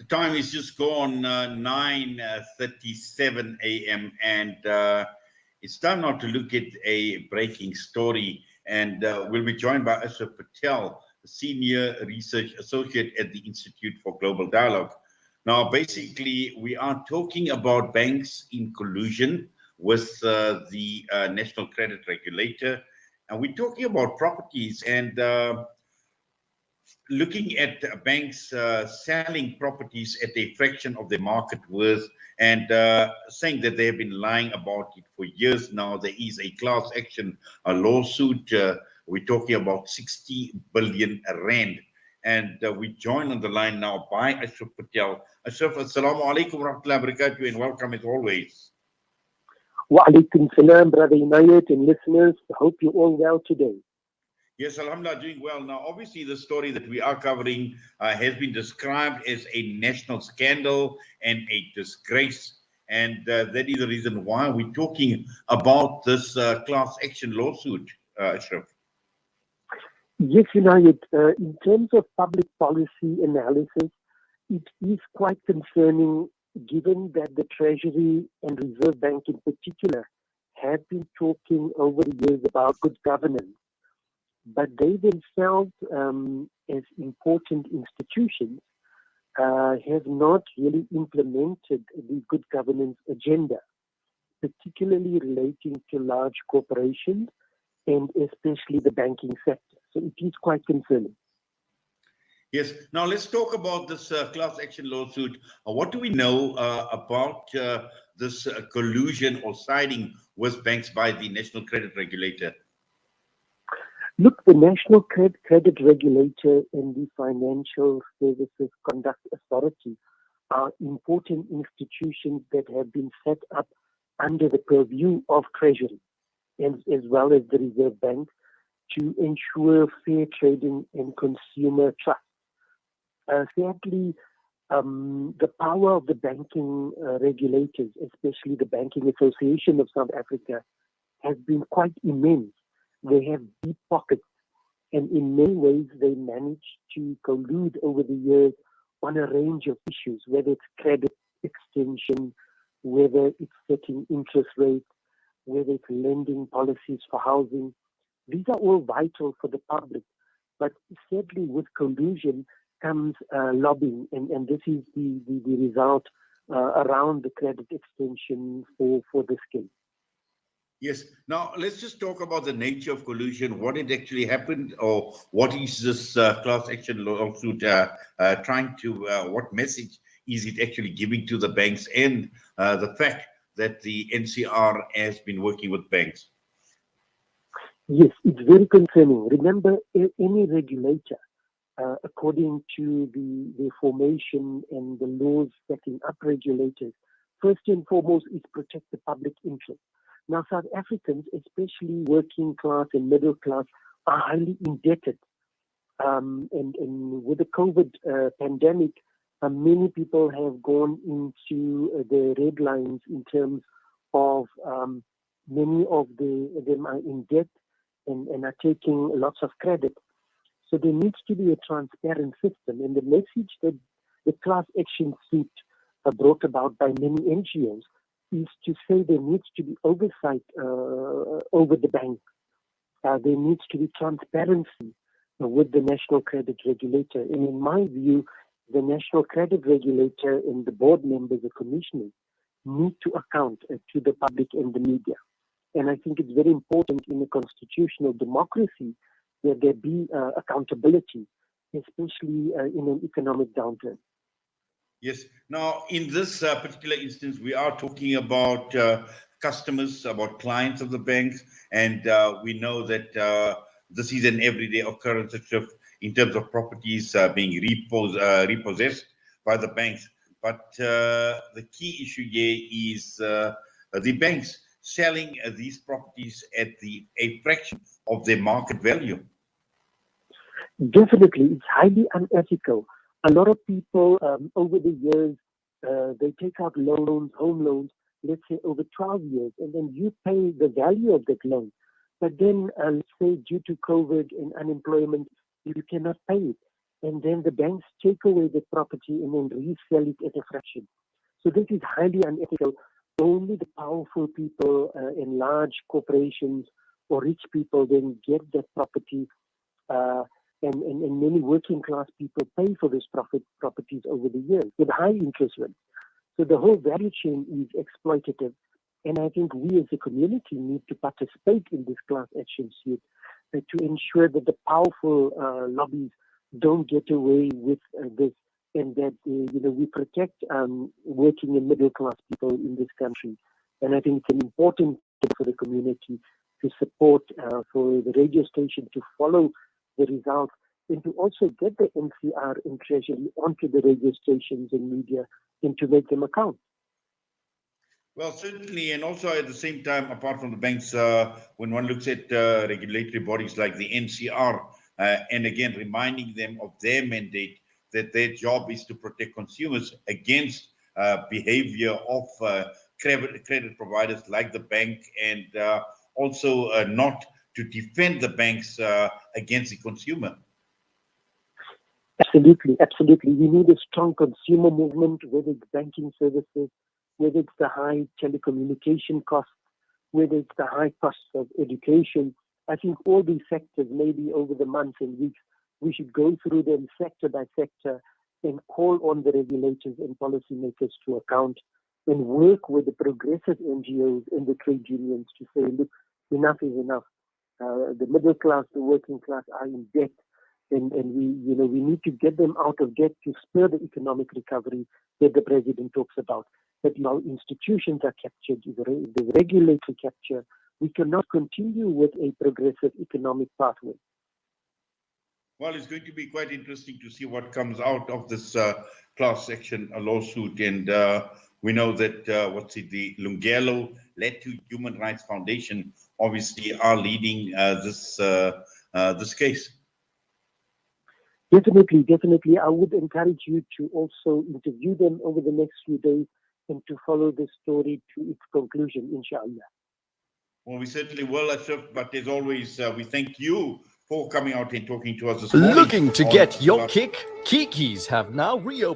The time is just gone 9:37 a.m. and it's time now to look at a breaking story. And we'll be joined by Ashraf Patel, Senior Research Associate at the Institute for Global Dialogue. Now, basically, we are talking about banks in collusion with the National Credit Regulator. And we're talking about properties and looking at banks selling properties at a fraction of their market worth and saying that they have been lying about it for years now. There is a class action, a lawsuit. We're talking about 60 billion rand. And we join on the line now by Ashraf Patel. Ashraf, assalamu alaikum wa rahmatullahi wa barakatuh, and welcome as always. Wa alaikum salam, Brother Inayet and listeners. I hope you're all well today. Yes, alhamdulillah, doing well. Now, obviously, the story that we are covering has been described as a national scandal and a disgrace. And that is the reason why we're talking about this class action lawsuit, Ashraf. Yes, Inayet, in terms of public policy analysis, it is quite concerning given that the Treasury and Reserve Bank in particular have been talking over the years about good governance. But they themselves, as important institutions, have not really implemented the good governance agenda, particularly relating to large corporations and especially the banking sector. So it is quite concerning. Yes. Now let's talk about this class action lawsuit. What do we know about this collusion or siding with banks by the National Credit Regulator? Look, the National Credit Regulator and the Financial Services Conduct Authority are important institutions that have been set up under the purview of Treasury and as well as the Reserve Bank to ensure fair trading and consumer trust. Sadly, the power of the banking regulators, especially the Banking Association of South Africa, has been quite immense. They have deep pockets, and in many ways they manage to collude over the years on a range of issues, whether it's credit extension, whether it's setting interest rates, whether it's lending policies for housing. These are all vital for the public, but sadly with collusion comes lobbying, and this is the result around the credit extension for the scheme. Yes. Now, let's just talk about the nature of collusion, what had actually happened, or what is this class action lawsuit trying to, what message is it actually giving to the banks, and the fact that the NCR has been working with banks? Yes, it's very concerning. Remember, any regulator, according to the formation and the laws setting up regulators, first and foremost is protect the public interest. Now, South Africans, especially working class and middle class, are highly indebted. And with the COVID pandemic, many people have gone into the red lines in terms of many of them are in debt and are taking lots of credit. So there needs to be a transparent system. And the message that the class action suit brought about by many NGOs is to say there needs to be oversight over the bank. There needs to be transparency with the National Credit Regulator. And in my view, the National Credit Regulator and the board members, the commissioners, need to account to the public and the media. And I think it's very important in a constitutional democracy that there be accountability, especially in an economic downturn. Yes. Now, in this particular instance, we are talking about customers, about clients of the banks, and we know that this is an everyday occurrence in terms of properties being repossessed by the banks. But the key issue here is the banks selling these properties at a fraction of their market value. Definitely, it's highly unethical. A lot of people over the years, they take out loans, home loans, let's say over 12 years, and then you pay the value of that loan. But then, let's say due to COVID and unemployment, you cannot pay it. and then the banks take away the property and then resell it at a fraction. So this is highly unethical. Only the powerful people in large corporations or rich people then get that property, and many working class people pay for those properties over the years with high interest rates. So the whole value chain is exploitative, and I think we as a community need to participate in this class action suit to ensure that the powerful lobbies don't get away with this, and that we protect working and middle class people in this country. And I think it's an important thing for the community to support, for the radio station to follow the results, and to also get the NCR and Treasury onto the radio stations and media and to make them account. Well, certainly, and also at the same time, apart from the banks, when one looks at regulatory bodies like the NCR, and again, reminding them of their mandate, that their job is to protect consumers against behavior of credit providers like the bank, and also not to defend the banks against the consumer. Absolutely, absolutely. We need a strong consumer movement, whether it's banking services, whether it's the high telecommunication costs, whether it's the high costs of education. I think all these sectors, maybe over the months and weeks, we should go through them sector by sector and call on the regulators and policymakers to account, and work with the progressive NGOs and the trade unions to say, look, enough is enough. The middle class, the working class are in debt, and we need to get them out of debt to spur the economic recovery that the president talks about. That our institutions are captured, the regulatory capture. We cannot continue with a progressive economic pathway. Well, it's going to be quite interesting to see what comes out of this class action lawsuit. And we know that, the Lungelo led to Human Rights Foundation obviously are leading this case. Definitely. I would encourage you to also interview them over the next few days and to follow the story to its conclusion, inshallah. Well, we certainly will, Ashraf, but as always, we thank you for coming out and talking to us this morning. Looking to get your kick? Kiki's have now reopened.